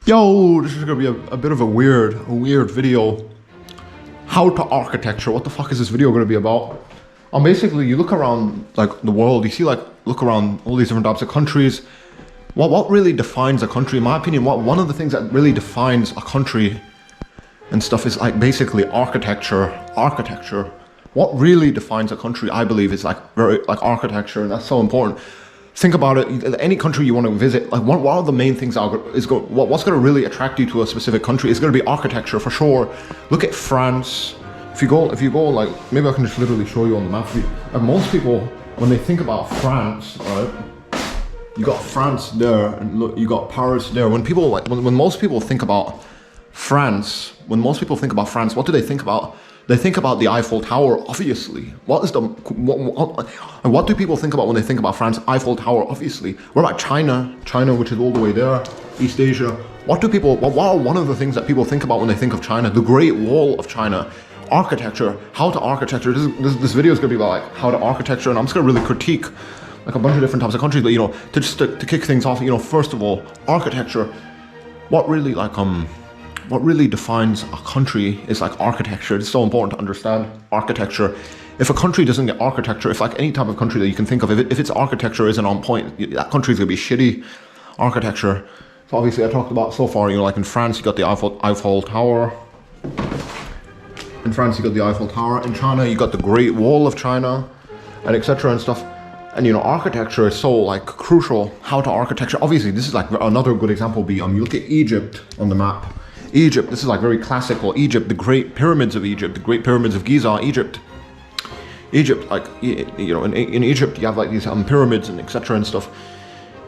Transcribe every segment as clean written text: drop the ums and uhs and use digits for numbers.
Yo, this is gonna be a bit of a weird video. How to architecture. What the fuck is this video gonna be about? Basically, you look around like the world. You see, like, look around all these different types of countries. What really defines a country, in my opinion? One of the things that really defines a country and stuff is like basically architecture. Architecture. What really defines a country, I believe, is like architecture, and that's so important. Think about it. Any country you want to visit, like what are the main things what's going to really attract you to a specific country? It's going to be architecture for sure. Look at France. If you go, like, maybe I can just literally show you on the map. Most people, when they think about France, right? You got France there, and look, you got Paris there. When people when most people think about France, what do they think about? They think about the Eiffel Tower, obviously. What do people think about when they think about France? Eiffel Tower, obviously. What about China? China, which is all the way there, East Asia. What are one of the things that people think about when they think of China? The Great Wall of China. Architecture, how to architecture. This video is gonna be about like how to architecture, and I'm just gonna really critique like a bunch of different types of countries. But to kick things off, first of all, architecture. What really defines a country is like architecture. It's so important to understand architecture. If a country doesn't get architecture, if like any type of country that you can think of, if its architecture isn't on point, that country's gonna be shitty architecture. So obviously I talked about so far, like in France you got the Eiffel Tower. In France you got the Eiffel Tower. In China you got the Great Wall of China, and etc. and stuff. And architecture is so like crucial. How to architecture. Obviously this is like another good example. You look at Egypt on the map. Egypt, this is like very classical. Egypt, the Great Pyramids of Egypt, the Great Pyramids of Giza, Egypt, like, in Egypt you have like these pyramids and etc. and stuff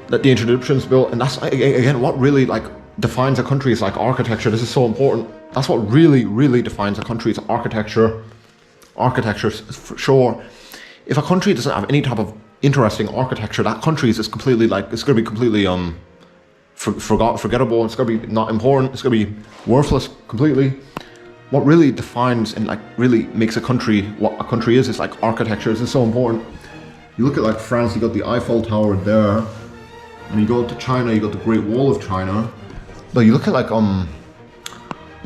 that the ancient Egyptians built, and that's again what really like defines a country is like architecture. This is so important. That's what really defines a country is architecture. Architecture for sure. If a country doesn't have any type of interesting architecture, that country is just completely like, it's going to be completely forgettable. It's gonna be not important. It's gonna be worthless completely. What really defines and like really makes a country what a country is like architecture. This is so important. You look at like France, you got the Eiffel Tower there, and you go to China, you got the Great Wall of China. But you look at like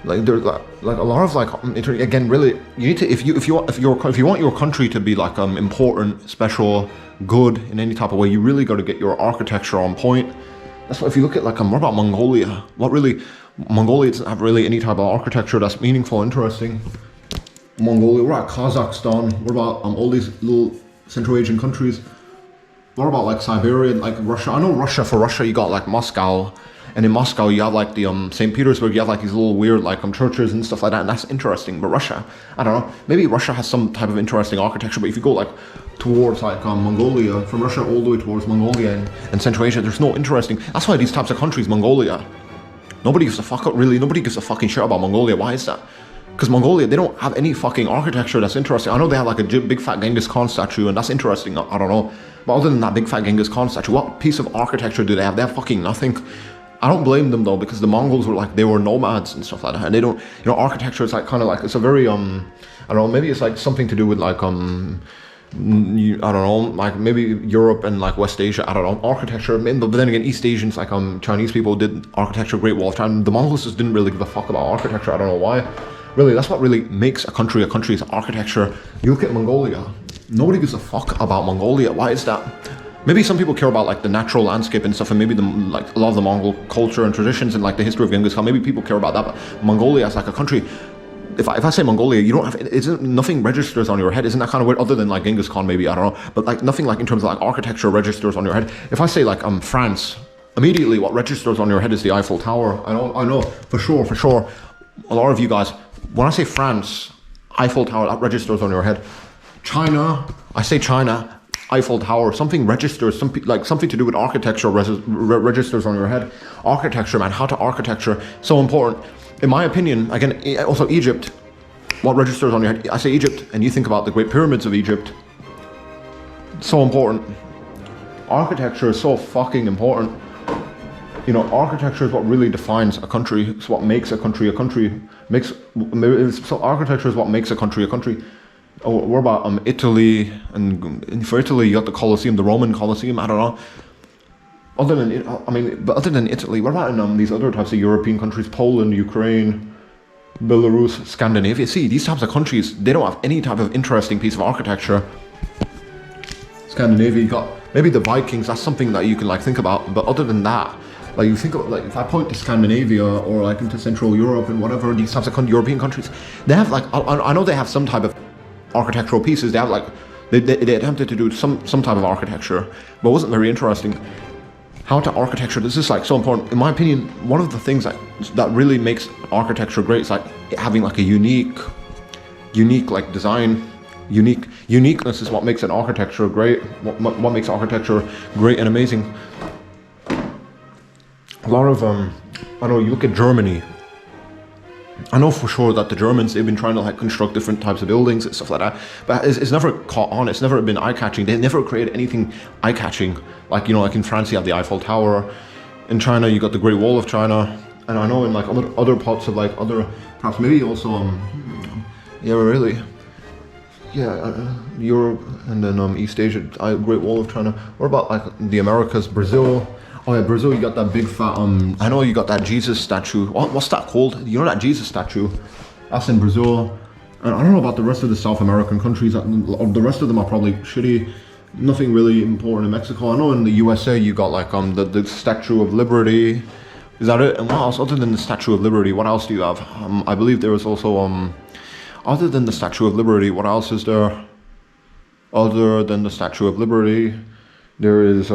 there's like a lot of like again really you need to if you want your country to be like important, special, good in any type of way, you really got to get your architecture on point. That's why if you look at like what about Mongolia? Mongolia doesn't have really any type of architecture that's meaningful, interesting. Mongolia, what about Kazakhstan? What about all these little Central Asian countries? What about like Siberia, like Russia? I know Russia, for Russia you got like Moscow, and in Moscow you have like the St. Petersburg, you have like these little weird like churches and stuff like that, and that's interesting. But Russia, I don't know, maybe Russia has some type of interesting architecture, but if you go like towards like Mongolia, from Russia all the way towards Mongolia and Central Asia, there's no interesting. That's why these types of countries, Mongolia, nobody gives a fucking shit about Mongolia. Why is that? Because Mongolia, they don't have any fucking architecture that's interesting. I know they have like a big fat Genghis Khan statue, and that's interesting, I don't know. But other than that big fat Genghis Khan statue, what piece of architecture do they have? They have fucking nothing. I don't blame them though, because the Mongols were like, they were nomads and stuff like that, and they don't, architecture is like kind of like, it's a very I don't know, maybe it's like something to do with like I don't know, like maybe Europe and like West Asia, I don't know, architecture. But then again, East Asians, like Chinese people did architecture, Great Wall of China. The Mongols just didn't really give a fuck about architecture. I don't know why. Really, that's what really makes a country is architecture. You look at Mongolia, nobody gives a fuck about Mongolia. Why is that? Maybe some people care about like the natural landscape and stuff, and maybe like a lot of the Mongol culture and traditions and like the history of Genghis Khan. Maybe people care about that, but Mongolia as like a country. If I say Mongolia, you don't have, nothing registers on your head. Isn't that kind of weird? Other than like Genghis Khan, maybe, I don't know. But like nothing like in terms of like architecture registers on your head. If I say like France, immediately what registers on your head is the Eiffel Tower. I know for sure. A lot of you guys, when I say France, Eiffel Tower, that registers on your head. China, I say China, Eiffel Tower, something registers, something to do with architecture registers on your head. Architecture, man, how to architecture, so important. In my opinion, again, also Egypt, what registers on your head? I say Egypt, and you think about the Great Pyramids of Egypt. So important. Architecture is so fucking important. Architecture is what really defines a country. It's what makes a country a country. So architecture is what makes a country a country. Oh, what about Italy? And for Italy, you got the Colosseum, the Roman Colosseum. I don't know. Other than, I mean, but other than Italy, what about in these other types of European countries? Poland, Ukraine, Belarus, Scandinavia. See, these types of countries, they don't have any type of interesting piece of architecture. Scandinavia, you got maybe the Vikings. That's something that you can like think about. But other than that, like you think of like if I point to Scandinavia or like into Central Europe and whatever these types of European countries, they have like I know they have some type of architectural pieces. They have like they attempted to do some type of architecture, but it wasn't very interesting. How to architecture, this is like so important. In my opinion, one of the things that really makes architecture great is like having like a unique like design. Uniqueness is what makes an architecture great. What makes architecture great and amazing. A lot of I know you look at Germany. I know for sure that the Germans, they've been trying to like construct different types of buildings and stuff like that, but it's never caught on. It's never been eye-catching. They never created anything eye-catching. Like, you know, like in France you have the Eiffel Tower, in China you got the Great Wall of China, and I know in like other parts of like other, perhaps maybe also yeah, really, yeah, Europe and then East Asia, Great Wall of China. What about like the Americas, Brazil? Oh yeah, Brazil, you got that big fat, I know you got that Jesus statue. What's that called? You know that Jesus statue? That's in Brazil. And I don't know about the rest of the South American countries. The rest of them are probably shitty. Nothing really important in Mexico. I know in the USA you got like the Statue of Liberty. Is that it? And what else? Other than the Statue of Liberty, what else do you have? I believe there was also, other than the Statue of Liberty, what else is there? Other than the Statue of Liberty, there is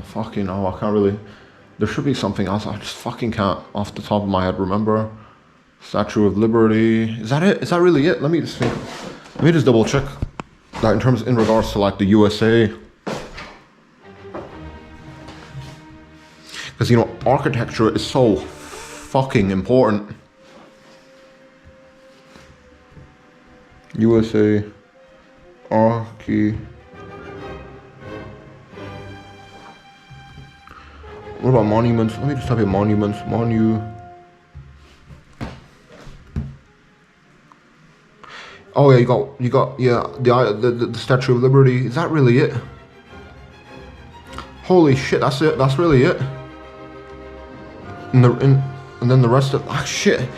fucking, oh, I can't really, there should be something else, I just fucking can't off the top of my head remember. Statue of Liberty, is that it? Is that really it? Let me just think, let me just double check that in regards to like the USA. Because, you know, architecture is so fucking important. USA, What about monuments? Let me just type in monuments. Oh yeah, you got yeah, the Statue of Liberty. Is that really it? Holy shit, that's it. That's really it. And then the rest of shit.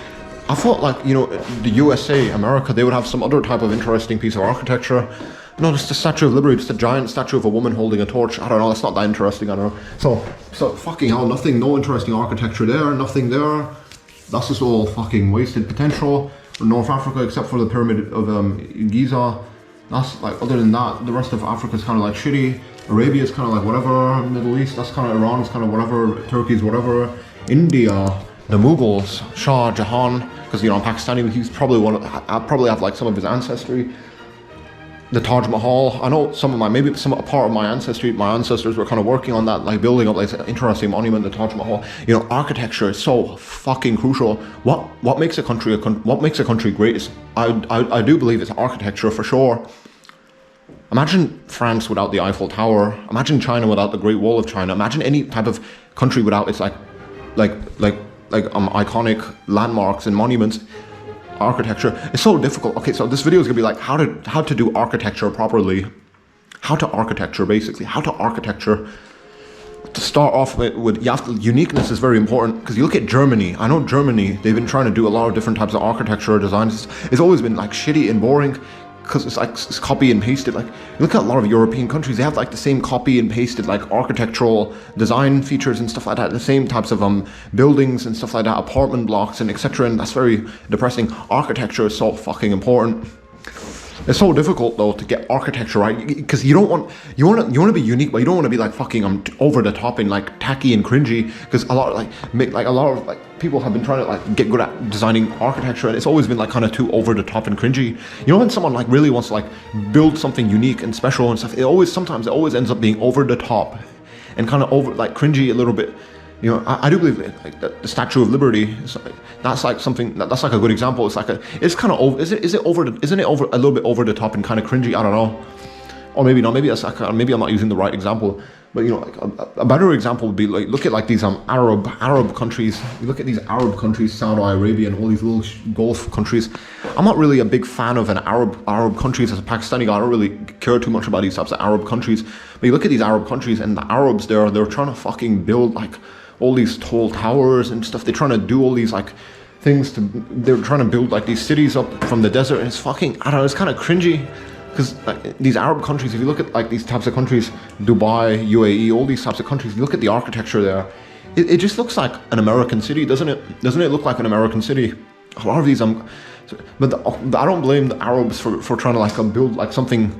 I thought like, you know, the USA, America, they would have some other type of interesting piece of architecture. No, just the Statue of Liberty, just a giant statue of a woman holding a torch. I don't know, that's not that interesting, I don't know. So fucking hell, no interesting architecture there, nothing there. That's just all fucking wasted potential. North Africa, except for the Pyramid of Giza. That's like, other than that, the rest of Africa is kind of like shitty. Arabia is kind of like whatever. Middle East, that's kind of, Iran is kind of whatever. Turkey's whatever. India, the Mughals, Shah Jahan, because, you know, I'm Pakistani, he's probably I probably have like some of his ancestry. The Taj Mahal, I know maybe a part of my ancestors were kind of working on that, like building up like an interesting monument, the Taj Mahal. You know, architecture is so fucking crucial. What makes a country great is, I do believe it's architecture for sure. Imagine France without the Eiffel Tower. Imagine China without the Great Wall of China. Imagine any type of country without its iconic landmarks and monuments. Architecture is so difficult. Okay, so this video is gonna be like how to do architecture properly. How to architecture, basically. How to architecture. To start off with uniqueness is very important, because you look at Germany. I know Germany, they've been trying to do a lot of different types of architecture designs. It's always been like shitty and boring, because it's copy and pasted. Like, you look at a lot of European countries, they have like the same copy and pasted like architectural design features and stuff like that, the same types of buildings and stuff like that, apartment blocks and etc. And that's very depressing. Architecture is so fucking important. It's so difficult though to get architecture right, because you want to be unique, but you don't want to be like fucking over the top and like tacky and cringy, because a lot of people have been trying to like get good at designing architecture, and it's always been like kind of too over the top and cringy. You know, when someone like really wants to like build something unique and special and stuff, sometimes it always ends up being over the top and kind of over like cringy a little bit. You know, I do believe like the Statue of Liberty. That's like something that's like a good example. It's kind of over. Isn't it over a little bit over the top and kind of cringy? I don't know. or maybe not. Maybe that's like, maybe I'm not using the right example. But you know, like a better example would be like look at like these Arab countries. You look at these Arab countries, Saudi Arabia, and all these little Gulf countries. I'm not really a big fan of an Arab countries as a Pakistani guy. I don't really care too much about these types of Arab countries. But you look at these Arab countries, and the Arabs they're trying to fucking build like all these tall towers and stuff. They're trying to do all these like things to. They're trying to build like these cities up from the desert, and it's fucking. I don't know. It's kind of cringy. Because like, these Arab countries, if you look at like these types of countries, Dubai, UAE, all these types of countries, you look at the architecture there, it just looks like an American city, doesn't it? Doesn't it look like an American city? A lot of these, but I don't blame the Arabs for trying to like build like something,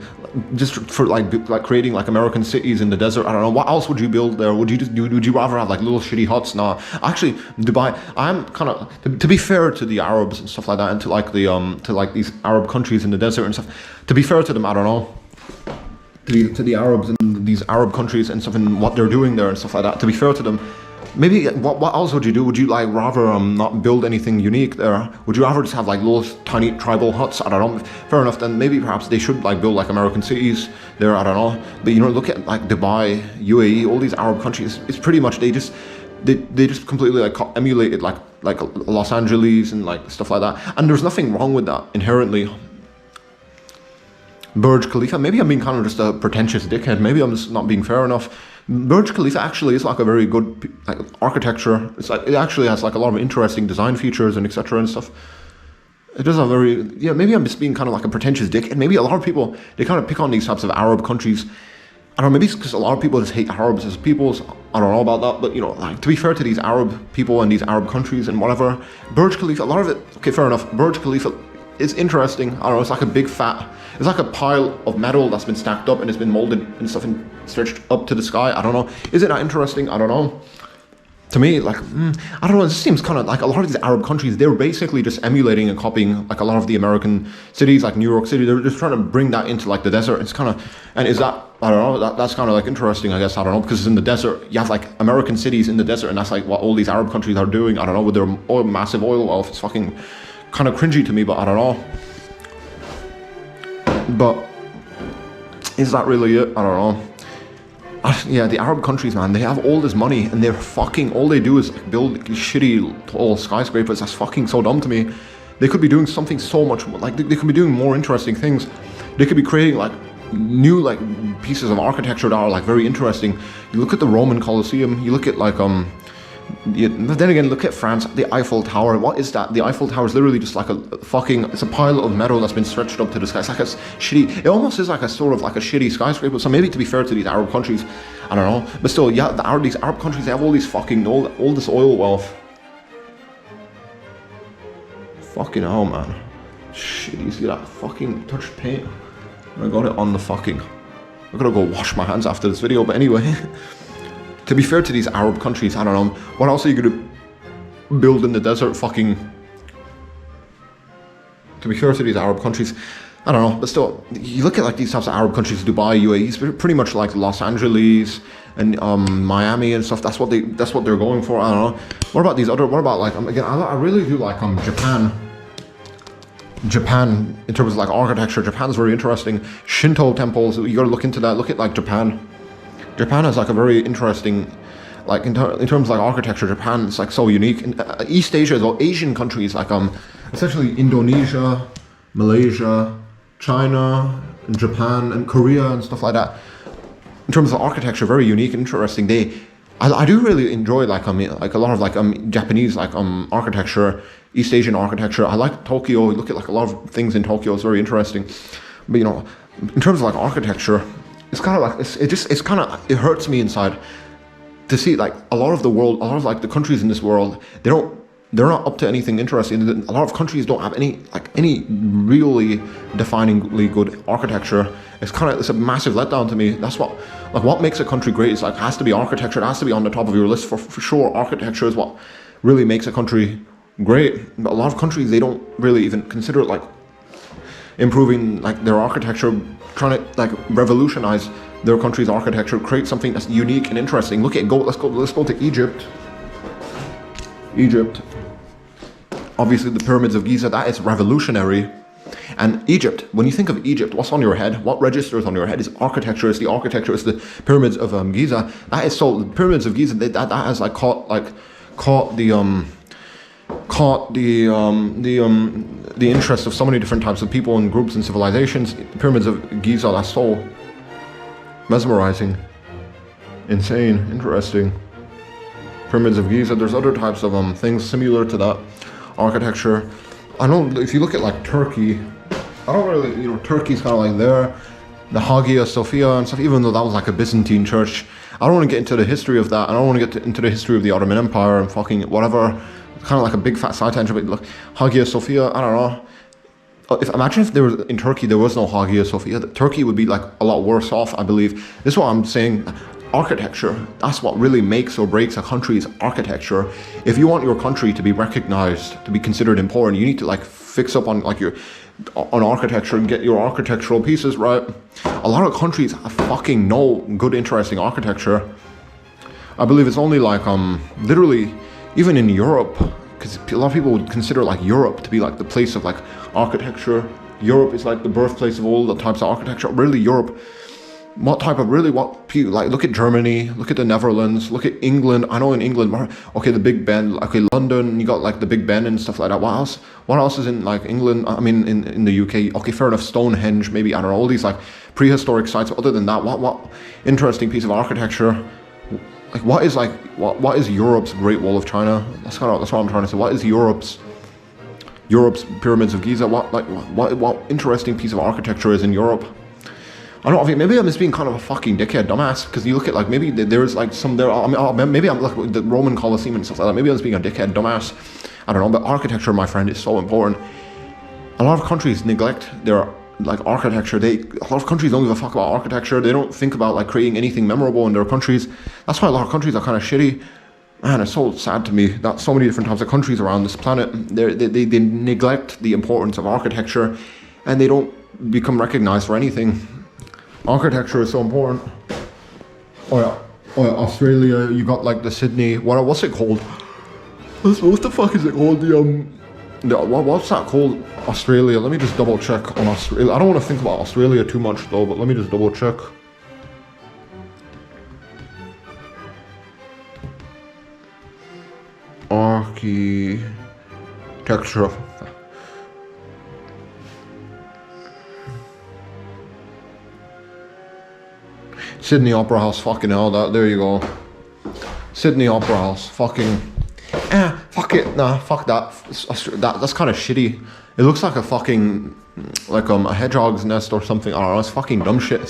just for like creating like American cities in the desert. I don't know what else would you build there. Would you rather have like little shitty huts? No, actually, Dubai. I'm kind of to be fair to the Arabs and stuff like that, and to like the to like these Arab countries in the desert and stuff. To be fair to them, I don't know. To the Arabs and these Arab countries and stuff and what they're doing there and stuff like that. To be fair to them. Maybe what else would you do? Would you like rather not build anything unique there? Would you rather just have like little tiny tribal huts? I don't know. Fair enough. Then maybe perhaps they should like build like American cities there. I don't know. But you know, look at like Dubai, UAE, all these Arab countries. It's pretty much they just completely like emulated like Los Angeles and like stuff like that. And there's nothing wrong with that inherently. Burj Khalifa. Maybe I'm being kind of just a pretentious dickhead. Maybe I'm just not being fair enough. Burj Khalifa actually is like a very good like architecture. It's like it actually has like a lot of interesting design features and etc. and stuff. It does a very maybe I'm just being kind of like a pretentious dick, and maybe a lot of people they kind of pick on these types of Arab countries. I don't know, maybe it's because a lot of people just hate Arabs as peoples. I don't know about that, but you know, like to be fair to these Arab people and these Arab countries and whatever, Burj Khalifa, a lot of it. Okay, fair enough. Burj Khalifa is interesting. I don't know. It's like a big fat. It's like a pile of metal that's been stacked up and it's been molded and stuff and stretched up to the sky. I don't know. Is it not interesting? I don't know. To me, like, I don't know. It just seems kind of like a lot of these Arab countries, they're basically just emulating and copying like a lot of the American cities, like New York City. They're just trying to bring that into like the desert. It's kind of, and is that, I don't know, that's kind of like interesting, I guess. I don't know, because it's in the desert. You have like American cities in the desert, and that's like what all these Arab countries are doing. I don't know, with their massive oil wealth. It's fucking kind of cringy to me, but I don't know. But is that really it? I don't know. Yeah, the Arab countries, man, they have all this money and they're fucking, all they do is like build shitty tall skyscrapers. That's fucking so dumb to me. They could be doing something so much, like they could be doing more interesting things. They could be creating like new like pieces of architecture that are like very interesting. You look at the Roman Colosseum, you look at like then again, look at France, the Eiffel Tower. What is that? The Eiffel Tower is literally just like a fucking, it's a pile of metal that's been stretched up to the sky. It's like a shitty, it almost is like a sort of like a shitty skyscraper. So maybe to be fair to these Arab countries, I don't know. But still, yeah, these Arab countries, they have all these fucking, all this oil wealth. Fucking hell, man. Shit, you see that fucking touched paint? I got it on the fucking, I gotta go wash my hands after this video, but anyway. To be fair to these Arab countries, I don't know, what else are you gonna build in the desert? Fucking. To be fair to these Arab countries, I don't know, but still, you look at like these types of Arab countries, Dubai, UAE, it's pretty much like Los Angeles and Miami and stuff. That's what they're going for. I don't know. What about these other? What about like again? I really do like Japan. Japan in terms of like architecture, Japan's very interesting. Shinto temples, you gotta look into that. Look at like Japan. Japan has like a very interesting, like in terms of like architecture, Japan is like so unique. In East Asia as well, Asian countries like essentially Indonesia, Malaysia, China, and Japan and Korea and stuff like that. In terms of architecture, very unique and interesting. I do really enjoy like a lot of like Japanese like architecture, East Asian architecture. I like Tokyo. Look at like a lot of things in Tokyo. It's very interesting. But you know, in terms of like architecture, it's kind of like it hurts me inside to see like a lot of the world, a lot of like the countries in this world, they're not up to anything interesting. A lot of countries don't have any really definingly good architecture. It's a massive letdown to me. That's what makes a country great. Is like it has to be architecture. It has to be on the top of your list for sure. Architecture is what really makes a country great. But a lot of countries, they don't really even consider like improving like their architecture, trying to like revolutionize their country's architecture, create something that's unique and interesting. Let's go to Egypt. Egypt, obviously the pyramids of Giza, that is revolutionary. And Egypt, when you think of Egypt, what's on your head? What registers on your head is architecture. It's the architecture. It's the pyramids of Giza. That is so. The pyramids of Giza. That has like caught the interest of so many different types of people and groups and civilizations. The pyramids of Giza. That's so mesmerizing, insane, interesting. Pyramids of Giza. There's other types of things similar to that architecture. I don't. If you look at like Turkey, I don't really. Turkey's kind of like there, the Hagia Sophia and stuff. Even though that was like a Byzantine church, I don't want to get into the history of that. I don't want to get into the history of the Ottoman Empire and fucking whatever. It's kind of like a big fat side tangent. But look, Hagia Sophia. I don't know. Imagine if there was in Turkey there was no Hagia Sophia. Turkey would be like a lot worse off. I believe. This is what I'm saying. Architecture, that's what really makes or breaks a country's architecture. If you want your country to be recognized, to be considered important, you need to like fix up on like on architecture and get your architectural pieces right. A lot of countries have fucking no good, interesting architecture. I believe it's only like literally even in Europe, because a lot of people would consider like Europe to be like the place of like architecture. Europe is like the birthplace of all the types of architecture. Really, Europe. What people like? Look at Germany, look at the Netherlands, look at England. I know in England, okay, the Big Ben. Okay, London, you got like the Big Ben and stuff like that. What else? What else is in like England? I mean, in the UK. Okay, fair enough. Stonehenge, maybe. I don't know. All these like prehistoric sites. Other than that, what interesting piece of architecture? Like what is Europe's Great Wall of China? That's what I'm trying to say. What is Europe's pyramids of Giza? What interesting piece of architecture is in Europe? I don't know, maybe I'm just being kind of a fucking dickhead dumbass, because you look at like, maybe there's like some there, I mean, maybe I'm like the Roman Colosseum and stuff like that, maybe I'm just being a dickhead dumbass, I don't know, but architecture, my friend, is so important. A lot of countries neglect their like architecture. A lot of countries don't give a fuck about architecture. They don't think about like creating anything memorable in their countries. That's why a lot of countries are kind of shitty. Man, it's so sad to me that so many different types of countries around this planet, they neglect the importance of architecture, and they don't become recognized for anything. Architecture is so important. Oh yeah, Australia, you got like the Sydney, what's it called? What the fuck is it called? What's that called? Australia, let me just double check on Australia. I don't want to think about Australia too much though, but let me just double check. Architecture. Sydney Opera House, fucking hell, there you go. Sydney Opera House, fucking, fuck it, nah, fuck that. That's kind of shitty. It looks like a fucking, like a hedgehog's nest or something. I don't know, it's fucking dumb shit.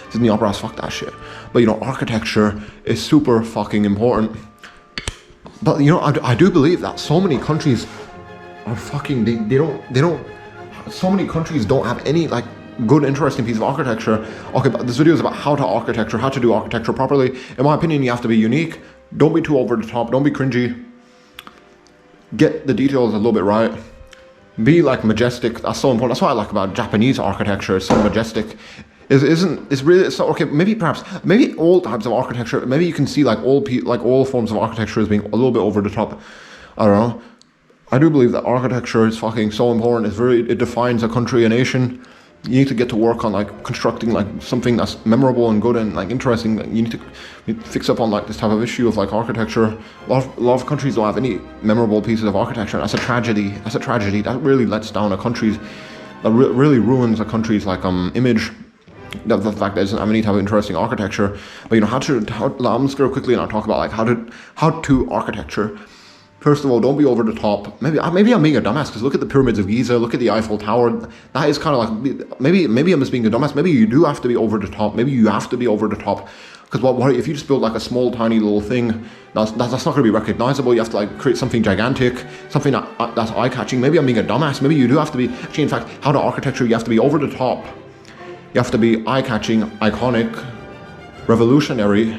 Sydney Opera House, fuck that shit. But architecture is super fucking important. But I do believe that so many countries are fucking, they don't, so many countries don't have any like good, interesting piece of architecture. Okay, but this video is about how to do architecture properly. In my opinion, you have to be unique. Don't be too over the top. Don't be cringy. Get the details a little bit right. Be like majestic. That's so important. That's what I like about Japanese architecture. It's so majestic. Okay, maybe all types of architecture. Maybe you can see like all forms of architecture as being a little bit over the top. I don't know. I do believe that architecture is fucking so important. It defines a country, a nation. You need to get to work on like constructing like something that's memorable and good and like interesting. You need to fix up on like this type of issue of like architecture. A lot of countries don't have any memorable pieces of architecture. That's a tragedy. That really lets down a country's, that really ruins a country's like image. The fact that it doesn't have any type of interesting architecture. But I'm just gonna quickly talk about like how to architecture. First of all, don't be over the top. Maybe I'm being a dumbass, because look at the pyramids of Giza, look at the Eiffel Tower. That is kind of like, maybe I'm just being a dumbass. Maybe you do have to be over the top. Because what if you just build like a small, tiny little thing that's not going to be recognizable? You have to like create something gigantic, something that's eye-catching. Maybe I'm being a dumbass. Maybe you do have to be. Actually, in fact, how to architecture, you have to be over the top. You have to be eye-catching, iconic, revolutionary,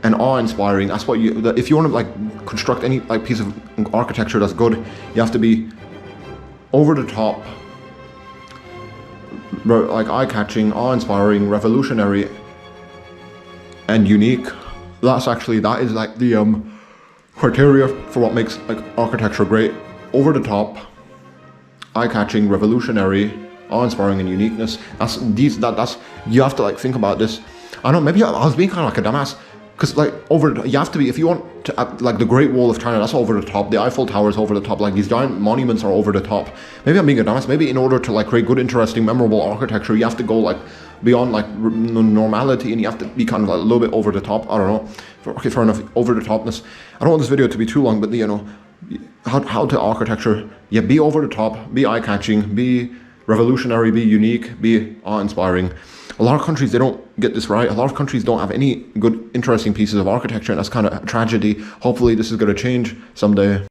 and awe-inspiring. That's what if you want to like construct any like piece of architecture that's good, you have to be over the top, like eye-catching, awe-inspiring, revolutionary, and unique. That is like the criteria for what makes like architecture great. Over the top, eye-catching, revolutionary, awe-inspiring, and uniqueness. That's you have to like think about this. I don't know, maybe I was being kind of like a dumbass, because like you have to be, if you want to, like the Great Wall of China, that's over the top, the Eiffel Tower is over the top, like these giant monuments are over the top. Maybe I'm being a dumbass. Maybe in order to like create good, interesting, memorable architecture, you have to go like beyond like normality, and you have to be kind of like a little bit over the top. I don't know. Okay, fair enough, over the topness. I don't want this video to be too long, but you know, how to architecture, yeah, be over the top, be eye-catching, be revolutionary, be unique, be awe-inspiring. A lot of countries, they don't get this right. A lot of countries don't have any good, interesting pieces of architecture, and that's kind of a tragedy. Hopefully this is going to change someday.